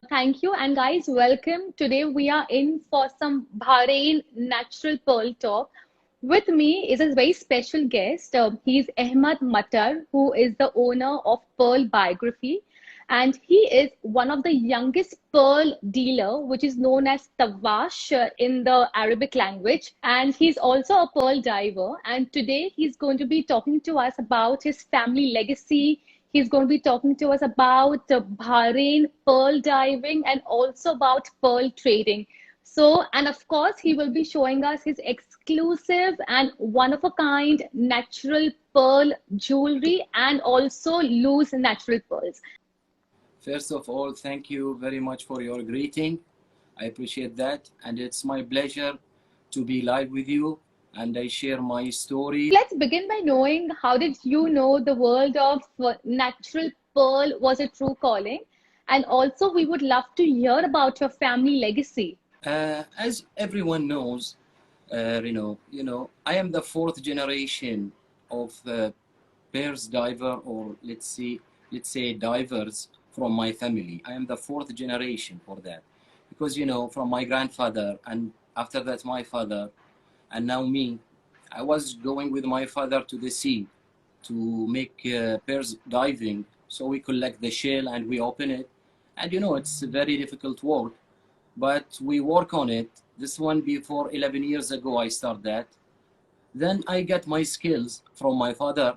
Thank you. And guys, welcome. Today we are in for some Bahrain Natural Pearl talk. With me is a very special guest. He's Ahmed Matar, who is the owner of Pearl Biography. And he is one of the youngest pearl dealer, which is known as Tawash in the Arabic language. And he's also a pearl diver. And today he's going to be talking to us about his family legacy. He's going to be talking to us about Bahrain pearl diving and also about pearl trading. So, and of course, he will be showing us his exclusive and one of a kind natural pearl jewelry and also loose natural pearls. First of all, thank you very much for your greeting. I appreciate that. And it's my pleasure to be live with you and I share my story. Let's begin by knowing how did you know the world of natural pearl was a true calling? And also, we would love to hear about your family legacy. As everyone knows, I am the fourth generation of pearls diver, or let's say divers from my family. I am the fourth generation for that, because from my grandfather, and after that my father, and now me. I was going with my father to the sea to make pearls diving. So we collect the shell and we open it, and it's a very difficult work, but we work on it. This one before 11 years ago I started that. Then I get my skills from my father.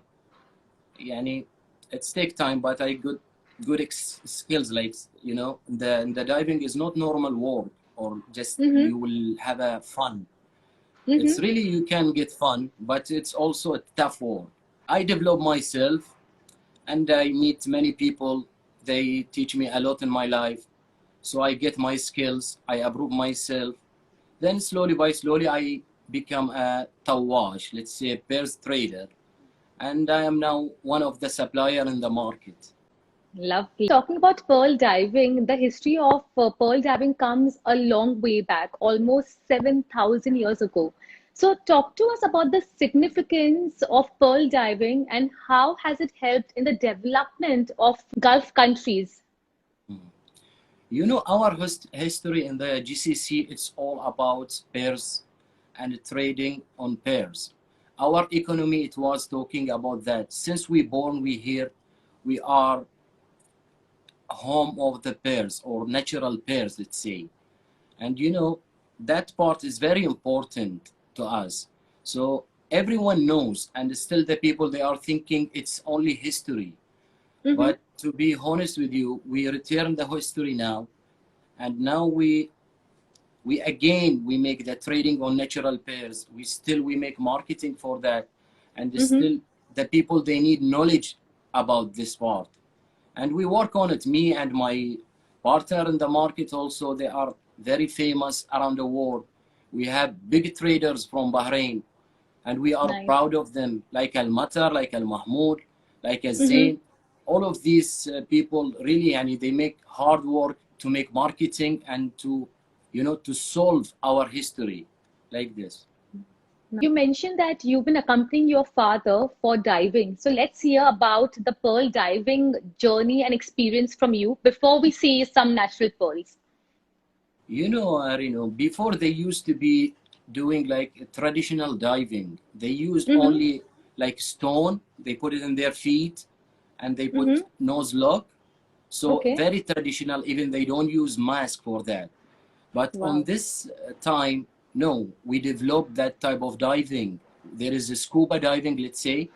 Yani, it's take time, but I got good skills. Like the diving is not normal work or just Mm-hmm. you will have a fun. It's Mm-hmm. really, you can get fun, but it's also a tough work. I develop myself and I meet many people. They teach me a lot in my life. So I get my skills, I improve myself. Then slowly by slowly, I become a tawash, let's say a pearls trader. And I am now one of the supplier in the market. Lovely. Talking about pearl diving, the history of pearl diving comes a long way back, almost 7,000 years ago. So, talk to us about the significance of pearl diving and how has it helped in the development of Gulf countries? Our history in the GCC, it's all about pairs and trading on pairs. Our economy, it was talking about that. Since we born, we here, we are home of the pairs or natural pairs, let's say. And that part is very important to us. So everyone knows, and still the people, they are thinking it's only history. Mm-hmm. But to be honest with you, we return the history now, and now we again we make the trading on natural pairs. We make marketing for that, and Mm-hmm. still the people, they need knowledge about this part, and we work on it. Me and my partner in the market also, they are very famous around the world. We have big traders from Bahrain, and we are Nice. proud of them, like Al Matar, like Al Mahmoud, like Al Mm-hmm. Zain. All of these people really, and they make hard work to make marketing and to solve our history like this. You mentioned that you've been accompanying your father for diving. So let's hear about the pearl diving journey and experience from you before we see some natural pearls. Before they used to be doing like traditional diving. They used Mm-hmm. only like stone. They put it in their feet, and they put Mm-hmm. nose lock. So Okay. very traditional. Even they don't use mask for that. But on Wow. this time, no, we developed that type of diving. There is a scuba diving, let's say.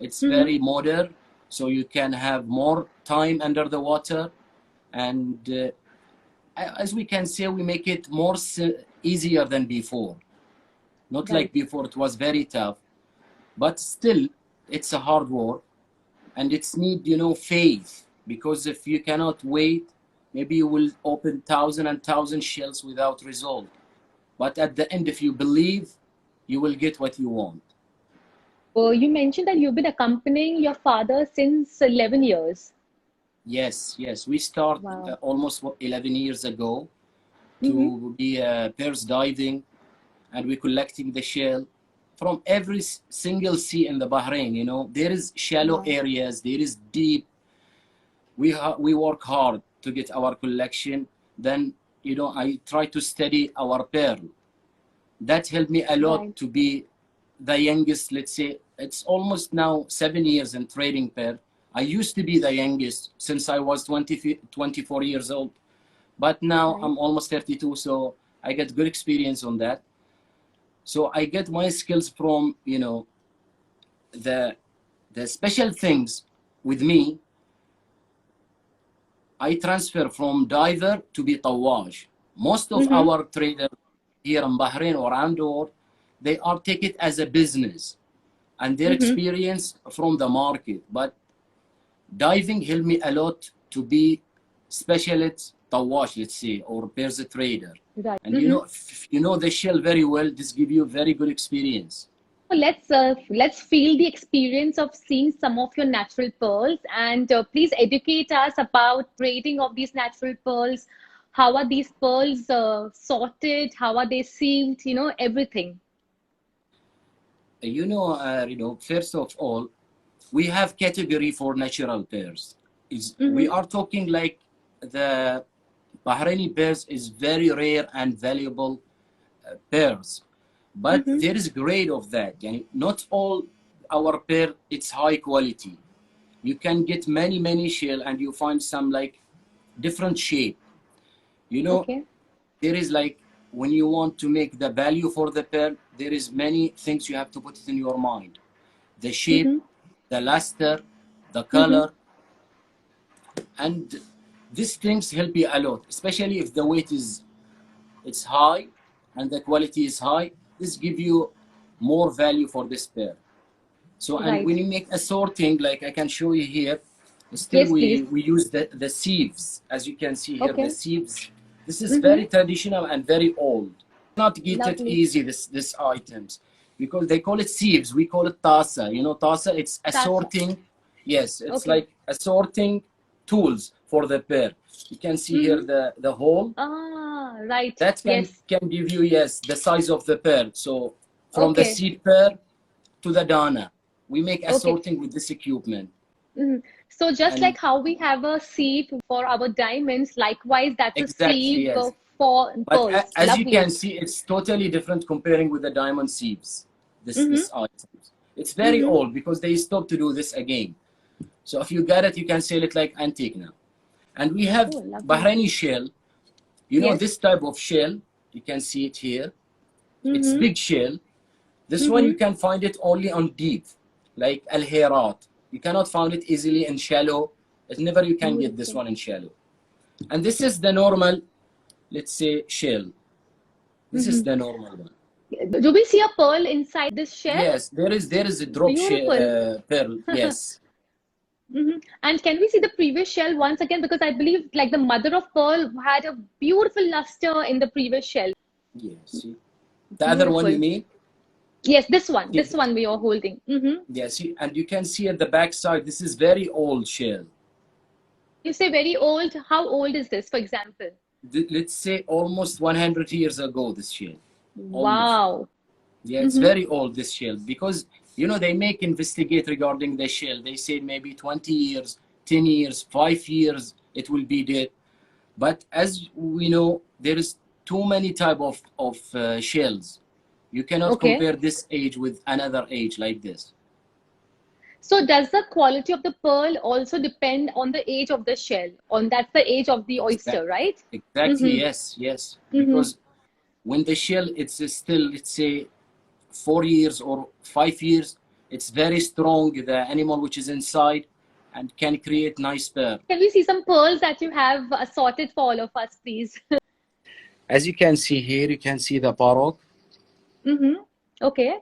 It's Mm-hmm. very modern, so you can have more time under the water. And as we can say, we make it more easier than before. Not like Right. before, it was very tough. But still, it's a hard work, and it's need faith, because if you cannot wait, maybe you will open thousand and thousand shells without result. But at the end, if you believe, you will get what you want. You mentioned that you've been accompanying your father since 11 years. Yes. We start Wow. almost 11 years ago Mm-hmm. to be pairs diving, and we collecting the shell from every single sea in the Bahrain. There is shallow Wow. areas, there is deep. We work hard to get our collection, then, I try to study our pearl. That helped me a lot Right. to be the youngest. Let's say it's almost now 7 years in trading pearl. I used to be the youngest since I was 24 years old, but now Right. I'm almost 32, so I get good experience on that. So I get my skills from, the special things with me. I transfer from diver to be tawaj. Most of Mm-hmm. our traders here in Bahrain or around the world, they are take it as a business and their Mm-hmm. experience from the market. But diving helped me a lot to be specialist tawaj, let's say, or pearls trader. Right. And Mm-hmm. if you know the shell very well, this give you very good experience. So let's feel the experience of seeing some of your natural pearls, and please educate us about grading of these natural pearls. How are these pearls sorted? How are they sealed? Everything. First of all, we have category for natural pearls. We Mm-hmm. are talking like the Bahraini pearls is very rare and valuable pearls, but Mm-hmm. there is grade of that. Yani not all our pearl it's high quality. You can get many shell and you find some like different shape. You know, Okay. there is like when you want to make the value for the pearl, there is many things you have to put it in your mind. The shape, Mm-hmm. the luster, the Mm-hmm. color, and these things help you a lot, especially if the weight is it's high and the quality is high. This give you more value for this pair. So, and when Right. you make a sorting, like I can show you here, still Yes, we please. we use the sieves, as you can see here, the Okay. sieves. This is very Mm-hmm. traditional and very old. Not get it Lovely. easy, this items, because they call it sieves, we call it tasa. Tasa, it's a Tasa. sorting. Yes, it's Okay. like a sorting tools for the pair. You can see here Mm-hmm. the hole Ah, right. that Yes. can give you, yes, the size of the pearl. So from the Okay. seed pearl to the dana, we make a Okay. sorting with this equipment. Mhm. So just And like how we have a sieve for our diamonds, likewise, that's a exactly, sieve yes. for But pearls. as you can Lovely. see, it's totally different comparing with the diamond sieves. This Mm-hmm. items. It's very Mm-hmm. old because they stopped to do this again. So if you get it, you can sell it like antique now. And we have Oh, lovely. Bahraini shell. Yes. This type of shell, you can see it here. It's Mm-hmm. big shell. This one you Mm-hmm. can find it only on deep, like Al Herat. You cannot find it easily in shallow. It never you can get this Beautiful. one in shallow. And this is the normal, let's say, shell. This is Mm-hmm. the normal one. Do we see a pearl inside this shell? Yes, there is a drop Beautiful. pearl. Yes, Mm-hmm. And can we see the previous shell once again? Because I believe like the mother of pearl had a beautiful luster in the previous shell. yes. See, the other one you Beautiful. mean? Yes, this one. See, This one we are holding. Mm-hmm. yeah, see, and you can see at the back side. This is very old shell. You say very old. How old is this, for example? Let's say almost 100 years ago. This shell, almost. Wow. Yeah, it's Mm-hmm. very old, this shell, because they make investigate regarding the shell. They say maybe 20 years, 10 years, 5 years it will be dead. But as we know, there is too many type of shells. You cannot Okay. compare this age with another age like this. So does the quality of the pearl also depend on the age of the shell? On that's the age of the oyster, Exactly. right? Exactly. Mm-hmm. Yes. Mm-hmm. Because when the shell it's still, let's say, 4 years or 5 years, it's very strong, the animal which is inside, and can create nice pearl. Can we see some pearls that you have assorted for all of us, please? As you can see here, you can see the parrot. Mm-hmm. Okay.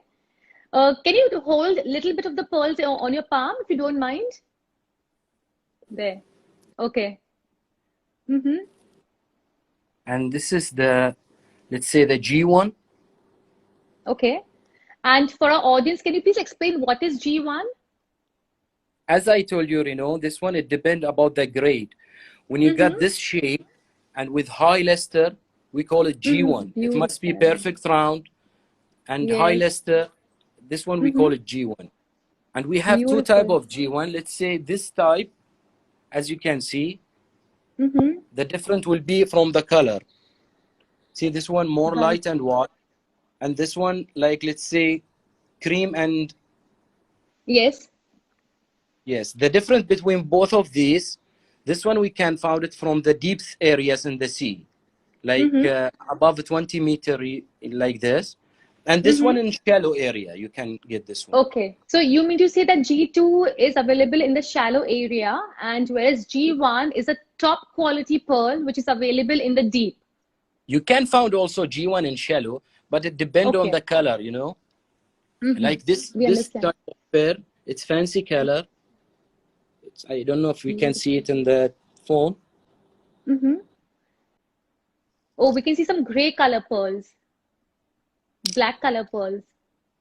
Can you hold a little bit of the pearls on your palm if you don't mind? There. Okay. Mm-hmm. And this is the, let's say, the G1. Okay. And for our audience, can you please explain what is G1? As I told you, this one, it depends about the grade. When you got Mm-hmm. this shape and with high luster, we call it Mm-hmm. G1. It must be Beautiful. perfect round and high Yes. luster. This one we Mm-hmm. call it G1. And we have two type Beautiful. of G1. Let's say this type, as you can see, Mm-hmm. The difference will be from the color. See, this one more Right. light and white, and this one, like, let's say, cream and Yes. yes. The difference between both of these, this one we can find it from the deep areas in the sea, like Mm-hmm. above 20 meter, like this, and this one Mm-hmm. in shallow area. You can get this one. Okay. So you mean to say that G2 is available in the shallow area, and whereas G1 is a top quality pearl which is available in the deep. You can find also G1 in shallow, but it depends on Okay. the color, you know. Mm-hmm. Like this We this understand. type of pearl, it's fancy color. I don't know if we can see it in the phone. Mm-hmm. Oh, we can see some gray color pearls, black color pearls.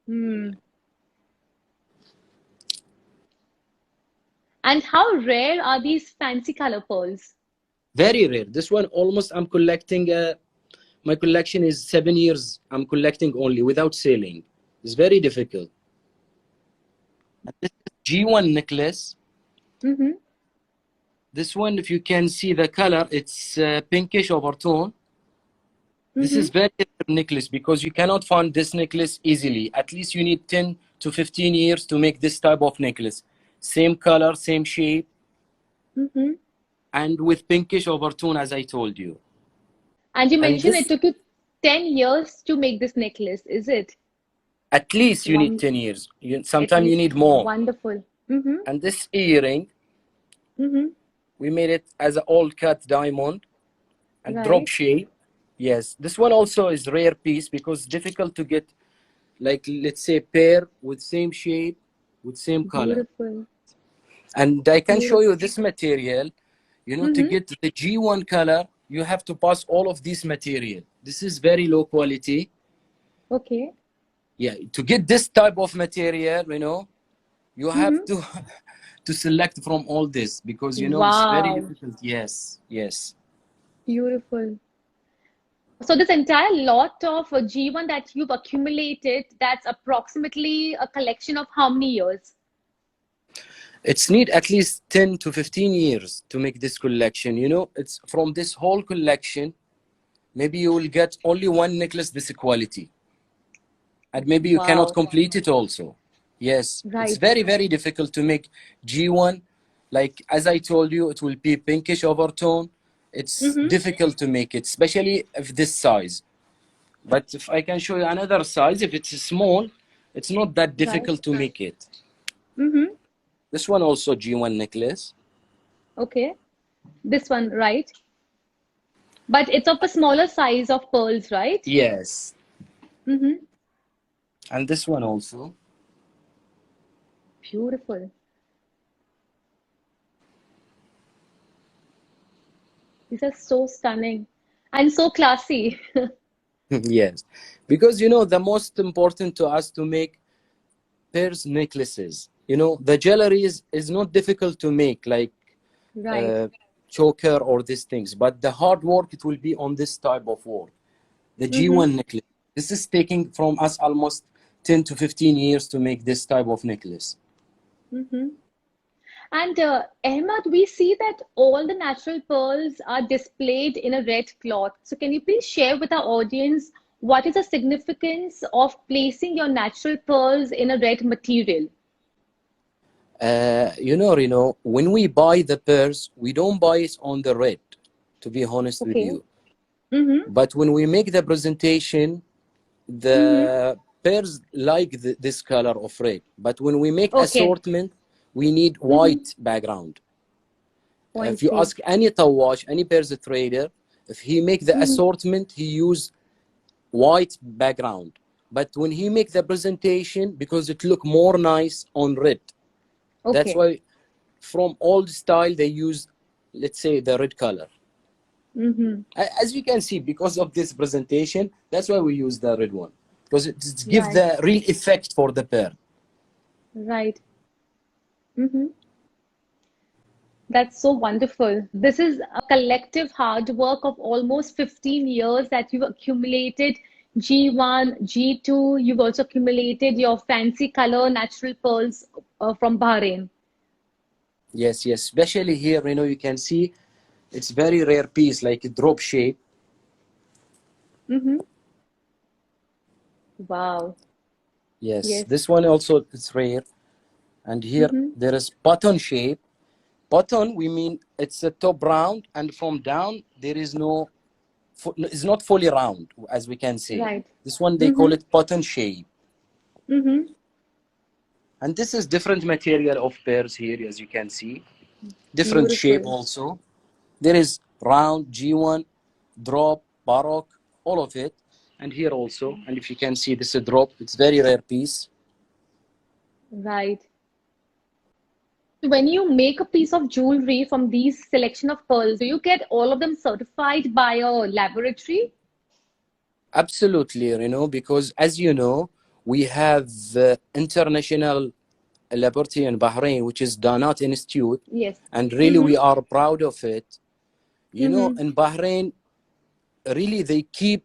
Hmm. And how rare are these fancy color pearls? Very rare. This one almost I'm collecting. My collection is 7 years. I'm collecting only without selling. It's very difficult. And this is G1 necklace. Mm-hmm. This one, if you can see the color, it's pinkish overtone. This Mm-hmm. is very rare necklace because you cannot find this necklace easily. At least you need 10 to 15 years to make this type of necklace. Same color, same shape, Mm-hmm. and with pinkish overtone, as I told you. And you And mentioned it this, took you 10 years to make this necklace, is it? at least you need One, 10 years. at Sometimes you least. need more. Wonderful. Mm-hmm. And this earring, Mm-hmm. we made it as an old cut diamond and drop Right. shape. Yes, this one also is rare piece because it's difficult to get, like, let's say pair with same shape, with same color. Beautiful. And I can show you Beautiful. this material. You know, to Mm-hmm. get the G1 color, you have to pass all of this material. This is very low quality. Okay. Yeah, to get this type of material, you know, you have Mm-hmm. to to select from all this because you know it's very Wow. difficult. Yes, yes. Beautiful. So this entire lot of G1 that you've accumulated, that's approximately a collection of how many years? It's need at least 10 to 15 years to make this collection. You know, it's from this whole collection, maybe you will get only one necklace this quality. And maybe you cannot Wow. complete it also. Yes, it's Right. very, very difficult to make G1. Like, as I told you, it will be pinkish overtone. It's Mm-hmm. difficult to make it, especially if this size. But if I can show you another size, if it's small, it's not that Right. difficult to make it. Mm-hmm. This one also G1 necklace. Okay. This one, right? But it's of a smaller size of pearls, right? Yes. Mm-hmm. And this one also. Beautiful. These are so stunning and so classy. Yes. Because, you know, the most important to us to make pairs necklaces. You know, the jewelry is not difficult to make, like Right. uh, choker or these things, but the hard work, it will be on this type of work. The Mm-hmm. G1 necklace. This is taking from us almost 10 to 15 years to make this type of necklace. Mm-hmm. And Ahmad, we see that all the natural pearls are displayed in a red cloth. So can you please share with our audience what is the significance of placing your natural pearls in a red material? You know, when we buy the pairs, we don't buy it on the red, to be honest with Okay. you. Mm-hmm. But when we make the presentation, Mm-hmm. the pairs like this color of red. But when we make Okay. assortment, we need Mm-hmm. white background. Oh, I If you see. ask any tawash, any pairs trader, if he make the Mm-hmm. assortment, he use white background. But when he make the presentation, because it look more nice on red, that's Okay. why from old style they use, let's say, the red color. Mm-hmm. As you can see, because of this presentation, that's why we use the red one, because it gives Right. the real effect for the pair. Right. Mm-hmm. That's so wonderful. This is a collective hard work of almost 15 years that you've accumulated G1, G2. You've also accumulated your fancy color natural pearls from Bahrain. Yes, yes, especially here, you know, you can see It's very rare piece, like a drop shape. Mm-hmm. Wow. Yes, Yes. this one also is rare. And here Mm-hmm. there is button shape. Button, we mean it's a top round, and from down there is no, it's not fully round, as we can say. Right. This one they call Mm-hmm. it button shape. Mm-hmm. And this is different material of pears here, as you can see. Different shape Beautiful. also. There is round, G1, drop, baroque, all of it. And here also, and if you can see, this is a drop. It's very rare piece. Right. When you make a piece of jewelry from these selection of pearls, do you get all of them certified by a laboratory? Absolutely, because as you know, we have international laboratory in Bahrain, which is Danat Institute, Yes. and really we Mm-hmm. are proud of it. Mm-hmm. In Bahrain, really they keep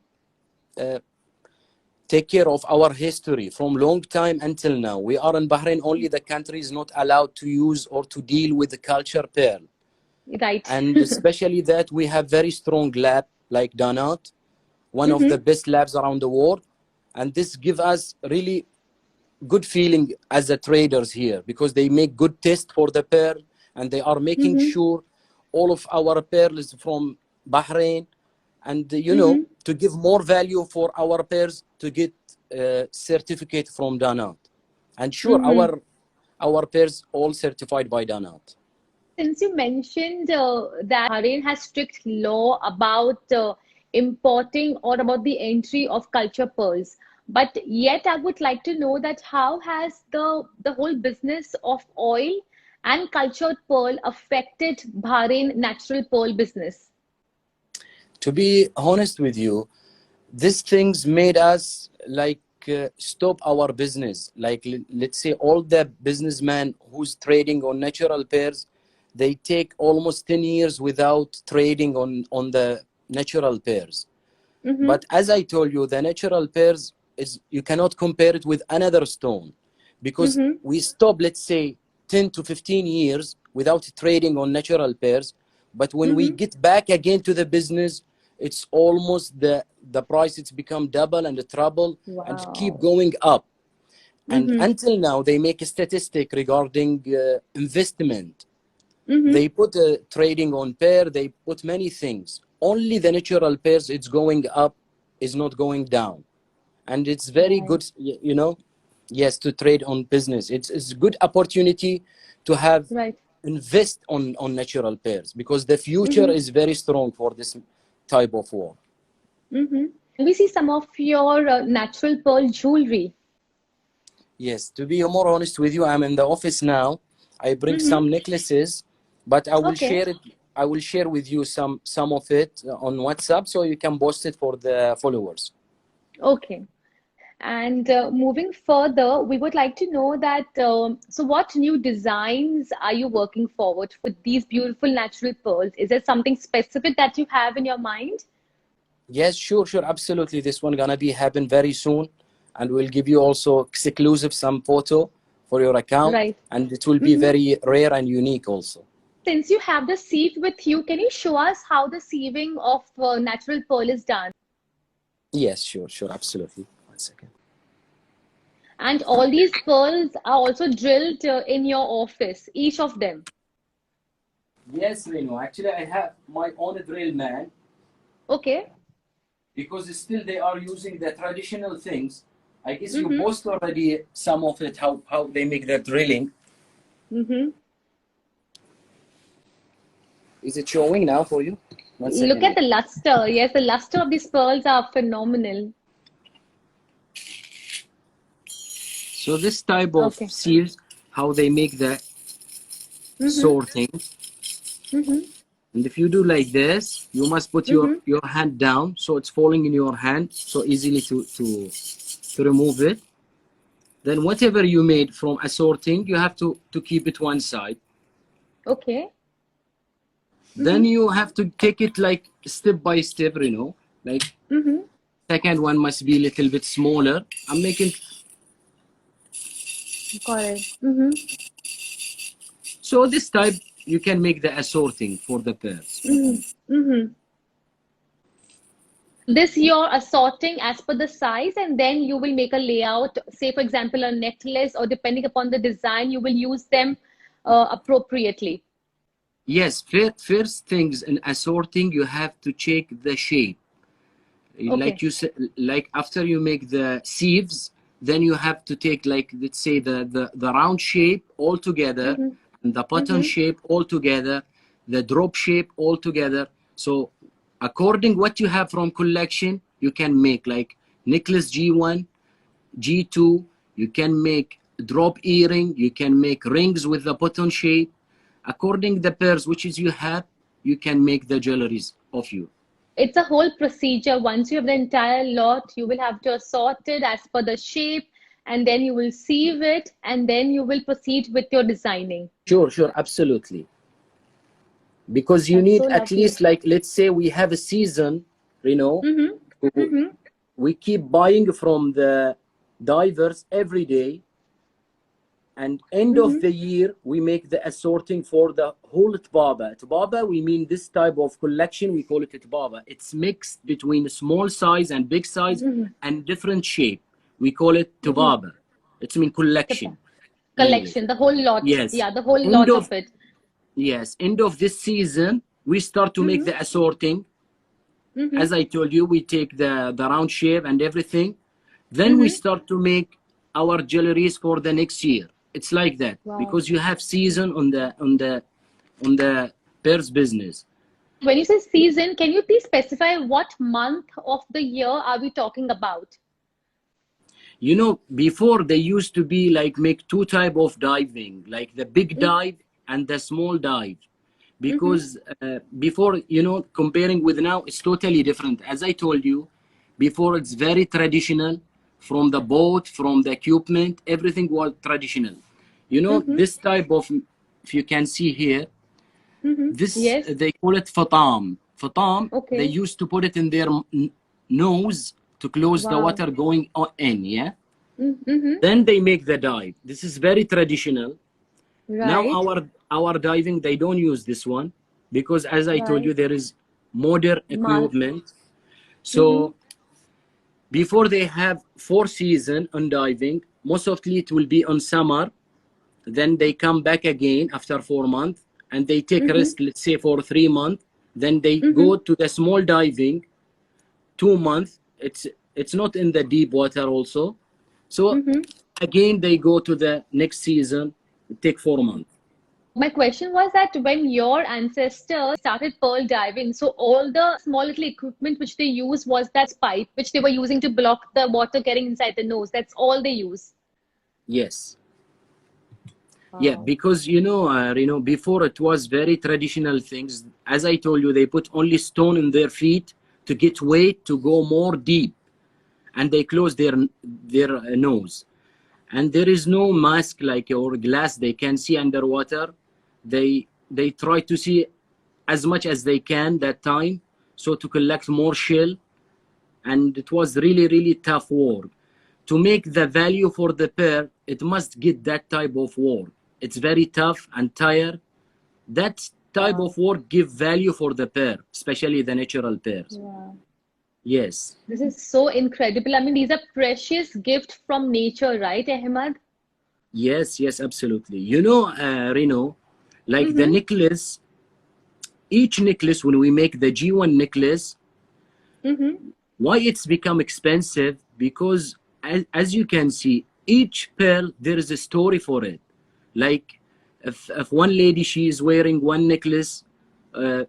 take care of our history from long time until now. We are in Bahrain, only the country is not allowed to use or to deal with the culture pearl. Right. And especially that we have very strong lab like Danat, one of the Mm-hmm. best labs around the world. And this gives us really good feeling as a traders here, because they make good test for the pearl, and they are making Mm-hmm. sure all of our pearl is from Bahrain, and Mm-hmm. to give more value for our pearls, to get certificate from Danat. And sure, Mm-hmm. our pearls all certified by Danat. Since you mentioned that Bahrain has strict law about importing or about the entry of culture pearls, but yet I would like to know that how has the whole business of oil and cultured pearl affected Bahrain natural pearl business? To be honest with you, these things made us like stop our business. Like let's say all the businessmen who's trading on natural pairs, they take almost 10 years without trading on the natural pairs. Mm-hmm. But as I told you, the natural pairs is, you cannot compare it with another stone, because Mm-hmm. we stop, let's say, 10 to 15 years without trading on natural pairs. But when we Mm-hmm. get back again to the business, it's almost the price, it's become double and treble and keep Wow. going up. And Mm-hmm. until now, they make a statistic regarding investment. Mm-hmm. They put trading on pair, they put many things. Only the natural pairs, it's going up, is not going down. And it's very Right. good, yes, to trade on business. It's a good opportunity to have Right. invest on natural pairs, because the future Mm-hmm. is very strong for this type of work. Mm-hmm. We see some of your natural pearl jewelry. Yes, to be more honest with you, I'm in the office now. I bring Mm-hmm. some necklaces, but I will Okay. share it. I will share with you some of it on WhatsApp, so you can post it for the followers. Okay. And moving further, we would like to know that so what new designs are you working forward with these beautiful natural pearls? Is there something specific that you have in your mind? Yes, sure, sure, absolutely. This one gonna be happen very soon, and we'll give you also exclusive some photo for your account, Right. and it will be Hmm. very rare and unique also. Since you have the sieve with you, can you show us how the sieving of natural pearl is done? Yes, sure, sure, absolutely. One second. And all these pearls are also drilled in your office, each of them. Yes, Reno. Actually, I have my own drill man, Okay. because still they are using the traditional things. I guess you Mm-hmm. post already some of it, how they make the drilling. Mm-hmm. Is it showing now for you? One Look second. at the luster. Yes, the luster of these pearls are phenomenal. So this type of Okay. seals, how they make the Mm-hmm. sorting. Mm-hmm. And if you do like this, you must put Mm-hmm. your hand down, so it's falling in your hand so easily to remove it. Then whatever you made from assorting, you have to keep it one side. Okay. Then Mm-hmm. you have to take it like step by step, like Mm-hmm. second one must be a little bit smaller. I'm making, Got it. Mm-hmm. so this type you can make the assorting for the pearls. Mm-hmm. This you're assorting as per the size, and then you will make a layout. Say, for example, a necklace, or depending upon the design, you will use them appropriately. Yes, first things in assorting, you have to check the shape. Like Okay. you said, like after you make the sieves, then you have to take, like, let's say the round shape all together, Mm-hmm. and the button Mm-hmm. shape all together, the drop shape all together. So according what you have from collection, you can make like necklace G1, G2, you can make drop earring, you can make rings with the button shape. According the pairs which is you have, you can make the jewelries of you. It's a whole procedure. Once you have the entire lot, you will have to assort it as per the shape, and then you will sieve it, and then you will proceed with your designing. Sure, sure, absolutely. Because you That's so need at lovely. least, like, let's say we have a season, you know, Mm-hmm. Mm-hmm. we keep buying from the divers every day, and end of Mm-hmm. the year we make the assorting for the whole tbaba. Tbaba, we mean this type of collection, we call it tbaba. It's mixed between small size and big size Mm-hmm. and different shape. We call it Mm-hmm. tbaba. It's mean collection in English. Collection, the whole lot. Yes. Yeah, the whole End lot of of it. yes, end of this season, we start to make Mm-hmm. the assorting. Mm-hmm. As I told you, we take the round shape and everything. Then we Mm-hmm. start to make our jewelries for the next year. It's like that Wow. because you have season on the pearls business. When you say season, can you please specify what month of the year are we talking about? You know, before they used to be like make two type of diving, like the big dive and the small dive. Mm-hmm. Because before, you know, comparing with now, it's totally different. As I told you before, it's very traditional, from the boat, from the equipment, everything was traditional. You know, Mm-hmm. this type of, if you can see here, Mm-hmm. this Yes. they call it fatam. Fatam, they Okay. used to put it in their nose to close the Wow. water going in, yeah? Mm-hmm. Then they make the dive. This is very traditional. Now Right. our diving, they don't use this one because, as I told you, Right. there is modern Month. equipment. Mm-hmm. So before they have four season on diving, most of it will be on summer. Then they come back again after 4 months and they take Mm-hmm. rest, let's say for 3 months. Then they Mm-hmm. go to the small diving 2 months. It's not in the deep water also. So Mm-hmm. again they go to the next season, take 4 months. My question was that when your ancestors started pearl diving, so all the small little equipment which they use was that pipe which they were using to block the water getting inside the nose. That's all they use. Yes. Yeah, Wow. because before it was very traditional things. As I told you, they put only stone in their feet to get weight to go more deep, and they close their nose. And there is no mask like or glass they can see underwater. They try to see as much as they can that time, so to collect more shell, and it was really really tough work to make the value for the pair. It must get that type of work. It's very tough and tired. That type Wow. of work give value for the pair, especially the natural pairs. Wow. Yes, This is so incredible. I mean, these are precious gifts from nature, right, Ahmad? yes, yes, absolutely. You know, Reno, like the Mm-hmm. necklace, each necklace, when we make the G1 necklace, Mm-hmm. why it's become expensive? Because as you can see, each pearl, there is a story for it. Like if one lady, she is wearing one necklace, uh,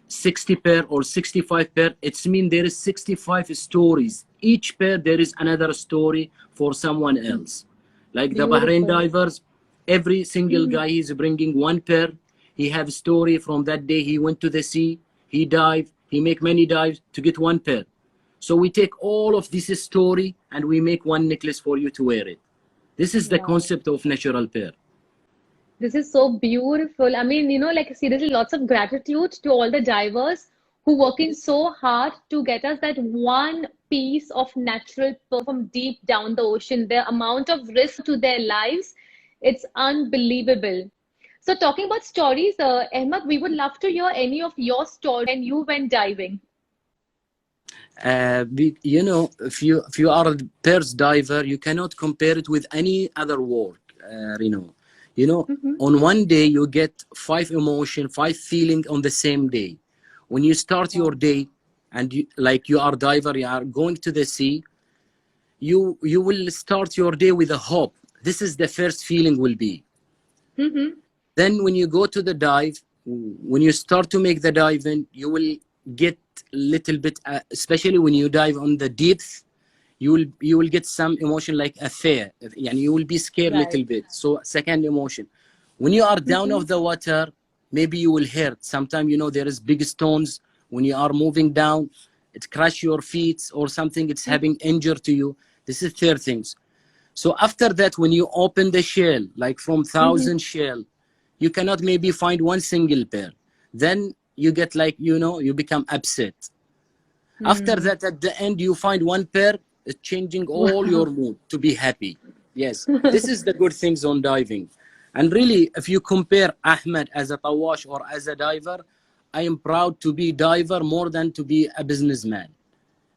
60 pair or 65 pair, it's mean there is 65 stories. Each pair there is another story for someone else. Like the Bahrain Beautiful. divers, every single Mm-hmm. guy is bringing one pair. He have story from that day he went to the sea, he dived, he make many dives to get one pair. So we take all of this story and we make one necklace for you to wear it. This is the Wow. concept of natural pair. This is so beautiful. I mean, like seriously, lots of gratitude to all the divers who working so hard to get us that one piece of natural pearl from deep down the ocean. The amount of risk to their lives, it's unbelievable. So talking about stories, Ahmad, we would love to hear any of your stories when you went diving. You know, if you are a Perth diver, you cannot compare it with any other work. You know, Mm-hmm. on one day you get five emotion, five feeling on the same day. When you start your Wow. day, and like you are diver, you are going to the sea. You will start your day with a hope. This is the first feeling will be. Mm-hmm. Then when you go to the dive, when you start to make the dive in, you will get a little bit, especially when you dive on the depth, you will get some emotion like a fear. And you will be scared a Right. little bit. So second emotion. When you are down Mm-hmm. of the water, maybe you will hurt. Sometimes there is big stones when you are moving down, it crush your feet or something, it's having injury to you. This is third things. So after that, when you open the shell, like from Mm-hmm. thousand shell, you cannot maybe find one single pair. Then you get like, you become upset. After Hmm. that, at the end, you find one pair, changing all your Wow. mood to be happy. Yes, this is the good things on diving. And really, if you compare Ahmed as a tawash or as a diver, I am proud to be diver more than to be a businessman.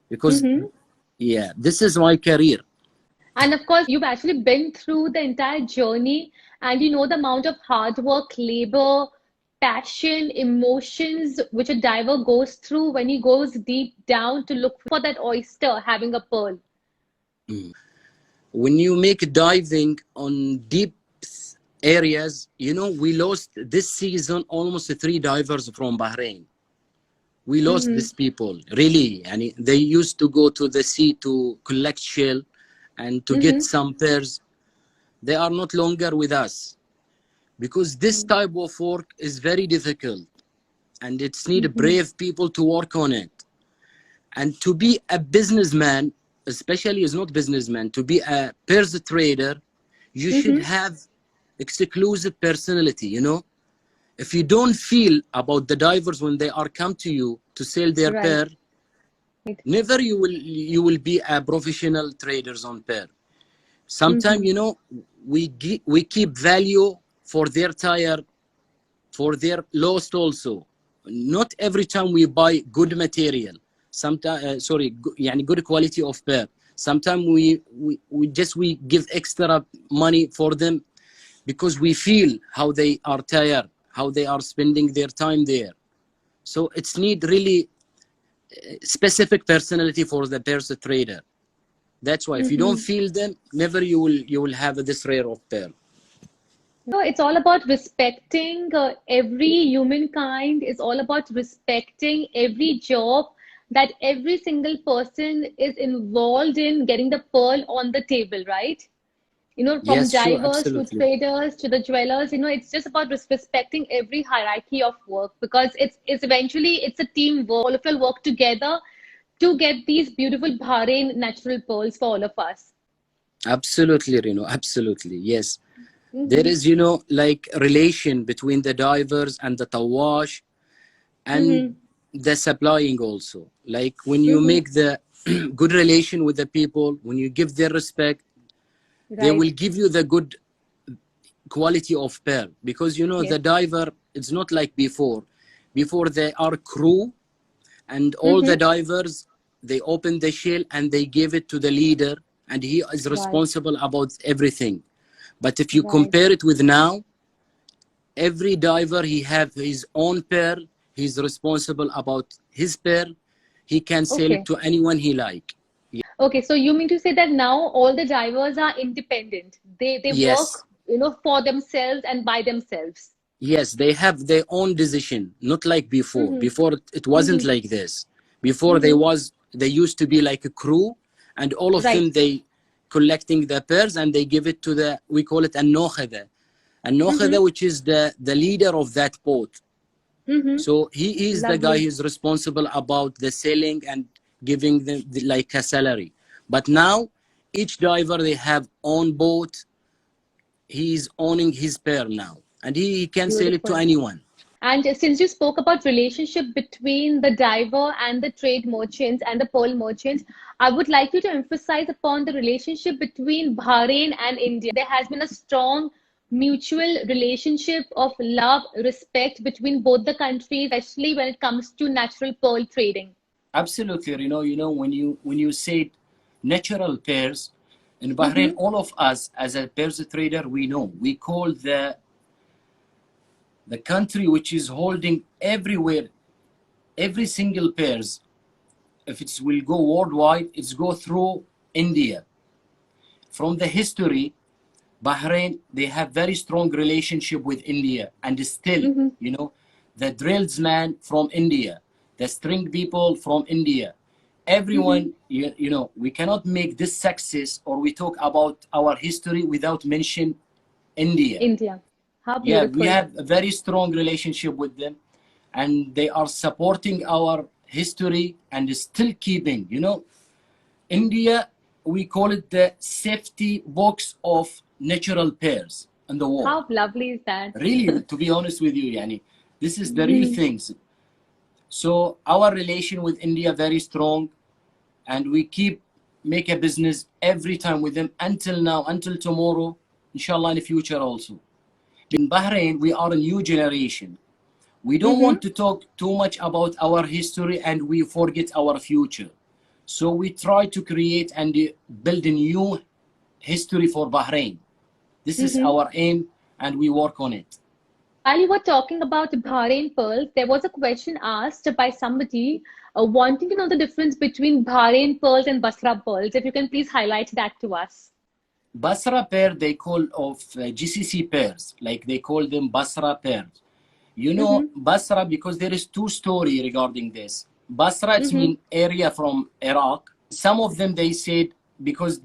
Because, Mm-hmm. yeah, this is my career. And of course, you've actually been through the entire journey and you know the amount of hard work, labor, passion, emotions which a diver goes through when he goes deep down to look for that oyster having a pearl. When you make diving on deep areas, we lost this season almost three divers from Bahrain. We lost Mm-hmm. these people, really. And they used to go to the sea to collect shell and to get Mm-hmm. some pearls. They are not longer with us because this type of work is very difficult and it's need Mm-hmm. brave people to work on it. And to be a businessman, especially is not businessman, to be a pearls trader, you should Mm-hmm. have exclusive personality. If you don't feel about the divers when they are come to you to sell their Right. pair, never you will be a professional traders on pair. Sometimes, Mm-hmm. we keep value for their tire, for their lost also. Not every time we buy good material. Sometimes, yani good quality of pair. Sometimes we give extra money for them because we feel how they are tired, how they are spending their time there. So it's need really specific personality for the person trader. That's why if you don't Mm-hmm. feel them, never you will have this rare of pair. So it's all about respecting every humankind, is all about respecting every job that every single person is involved in getting the pearl on the table, right? You know, from Yes, sure, divers to absolutely. traders to the dwellers, it's just about respecting every hierarchy of work because it's eventually it's a teamwork. All of you work together to get these beautiful Bahrain natural pearls for all of us. Absolutely, Reno. Absolutely, yes. There Mm-hmm. is, like relation between the divers and the tawash and Mm-hmm. the supplying also. Like when you Mm-hmm. make the good relation with the people, when you give their respect, they Right. will give you the good quality of pearl. Because Yes. the diver, it's not like before. Before they are crew, and all the Mm-hmm. divers, they open the shell and they give it to the leader, and he is Right. responsible about everything. But if you Right. compare it with now, every diver he have his own pair, he's responsible about his pair, he can sell it Okay. to anyone he like. Okay. So you mean to say that now all the drivers are independent. They Yes, work, for themselves and by themselves. yes, they have their own decision, not like before. Mm-hmm. Before it wasn't Mm-hmm. like this. Before Mm-hmm. they used to be like a crew, and all of them Right. they collecting the pairs and they give it to the, we call it a Mm-hmm. nokhada, which is the leader of that boat. Mm-hmm. So he is the guy Lovely. who's responsible about the selling and giving them like a salary. But now each diver they have own boat. He is owning his pair now, and he can sell it to Beautiful. anyone. And since you spoke about relationship between the diver and the trade merchants and the pearl merchants, I would like you to emphasize upon the relationship between Bahrain and India. There has been a strong mutual relationship of love, respect between both the countries, especially when it comes to natural pearl trading. Absolutely. When you say natural pears in Bahrain, Mm-hmm. all of us as a pears trader, we know we call the country which is holding everywhere every single pairs. If it will go worldwide, it's go through India. From the history, Bahrain, they have very strong relationship with India, and still, Mm-hmm. the drillsman from India, the string people from India, Mm-hmm. everyone, we cannot make this success or we talk about our history without mention India. India. How Yeah, we beautiful. have a very strong relationship with them, and they are supporting our history and still keeping, India, we call it the safety box of natural pears in the world. How lovely is that? Really, to be honest with you, Yani, this is the real Mhm. things. So our relation with India very strong, and we keep make a business every time with them until now, until tomorrow, inshallah in the future also. In Bahrain, we are a new generation. We don't Mm-hmm. want to talk too much about our history and we forget our future. So we try to create and build a new history for Bahrain. This is Mm-hmm. our aim and we work on it. While you were talking about Bahrain pearls, there was a question asked by somebody wanting to know the difference between Bahrain pearls and Basra pearls. If you can please highlight that to us. Basra pair, they call of GCC pairs, like they call them Basra pairs. Mm-hmm. Basra, because there is two story regarding this. Basra, it's Mm-hmm. mean area from Iraq. Some of them, they said, because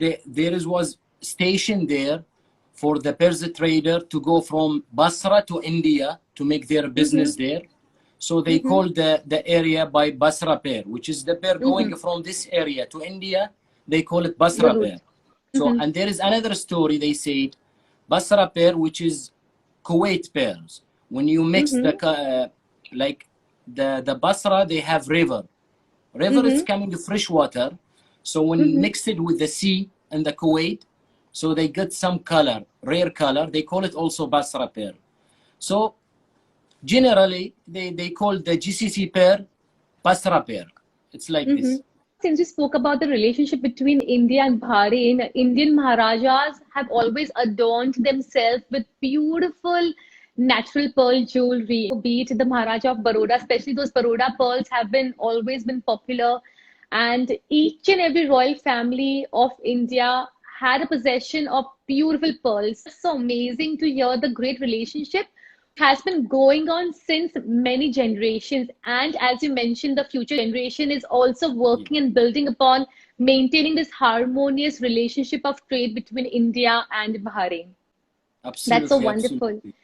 was station there for the Persian trader to go from Basra to India to make their business Mm-hmm. there. So they Mm-hmm. call the area by Basra pair, which is the pair Mm-hmm. going from this area to India. They call it Basra The pair. route. So, Mm-hmm. and there is another story, they said, Basra pair, which is Kuwait pearls. When you mix Mm-hmm. like the Basra, they have river. River is Mm-hmm. coming to fresh water. So when Mm-hmm. mixed with the sea and the Kuwait, so they get some color, rare color. They call it also Basra pear. So generally, they call the GCC pair Basra pair. It's like Mm-hmm. this. Since you spoke about the relationship between India and Bahrain, Indian Maharajas have always adorned themselves with beautiful natural pearl jewelry. Be it the Maharaja of Baroda, especially those Baroda pearls have been always been popular. And each and every royal family of India had a possession of beautiful pearls. So amazing to hear the great relationship has been going on since many generations. And as you mentioned, the future generation is also Yeah, working and building upon maintaining this harmonious relationship of trade between India and Bahrain. That's so absolutely, wonderful. absolutely,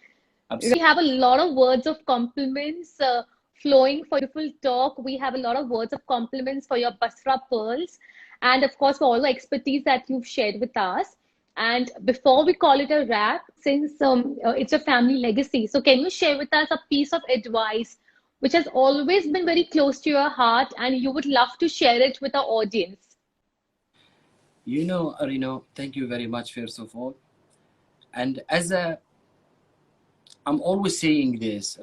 We absolutely. have a lot of words of compliments flowing for your beautiful talk. We have a lot of words of compliments for your Basra pearls, and of course, for all the expertise that you've shared with us. And before we call it a wrap, since it's a family legacy, so can you share with us a piece of advice which has always been very close to your heart and you would love to share it with our audience? Rino, thank you very much, first of all. And I'm always saying this,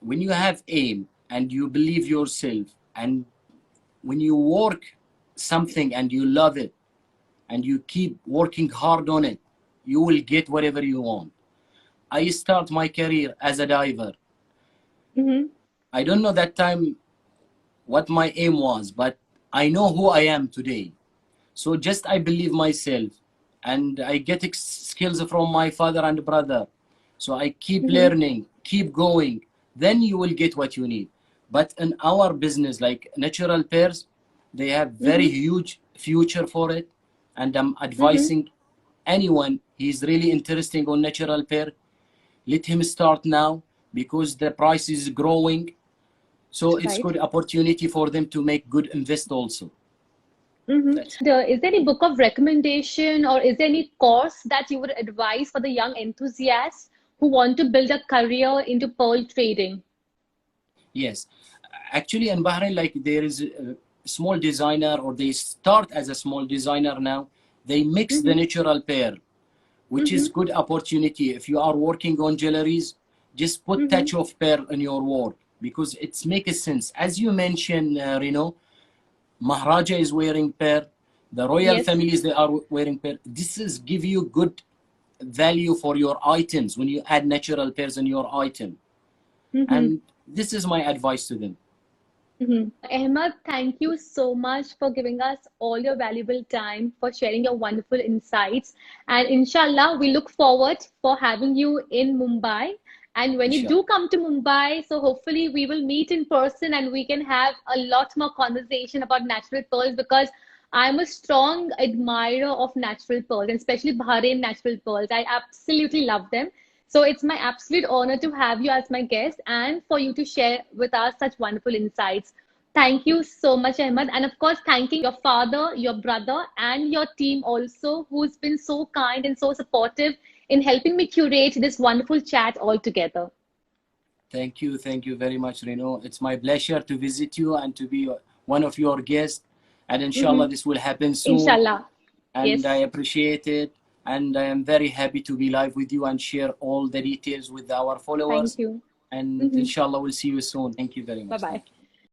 when you have aim and you believe yourself, and when you work something and you love it, and you keep working hard on it, you will get whatever you want. I start my career as a diver. Mm-hmm. I don't know that time what my aim was, but I know who I am today. So just I believe myself, and I get skills from my father and brother. So I keep Mm-hmm. learning, keep going. Then you will get what you need. But in our business, like natural pears, they have very Mm-hmm. huge future for it. And I'm Mm-hmm. advising anyone he's really interested on natural pear, let him start now because the price is growing. So it's Right. good opportunity for them to make good invest also. Mm-hmm. That's Is there any book of recommendation or is there any course that you would advise for the young enthusiasts who want to build a career into pearl trading? Yes, actually in Bahrain, like there is a small designer, or they start as a small designer now. They mix the Mm-hmm. natural pair which is good opportunity. If you are working on jewelries, just put touch of pearl in your work, because it's makes sense. As you mentioned, Reno, Maharaja is wearing pearl, the royal Yes. families, they are wearing pearl. This is give you good value for your items when you add natural pearls in your item. And this is my advice to them. Ahmed, thank you so much for giving us all your valuable time, for sharing your wonderful insights. And inshallah, we look forward for having you in Mumbai. And when you Inshallah. do come to Mumbai, so hopefully we will meet in person and we can have a lot more conversation about natural pearls, because I'm a strong admirer of natural pearls, and especially Bahrain natural pearls. I absolutely love them. So it's my absolute honor to have you as my guest and for you to share with us such wonderful insights. Thank you so much, Ahmed. And of course, thanking your father, your brother, and your team also, who's been so kind and so supportive in helping me curate this wonderful chat all together. Thank you very much, Reno. It's my pleasure to visit you and to be one of your guests. And inshallah, Mhm. this will happen soon. Inshallah. And I Yes. appreciate it. And I am very happy to be live with you and share all the details with our Thank followers. you. And Mhm. inshallah, we'll see you soon. Thank you very Bye much. Thank bye. you.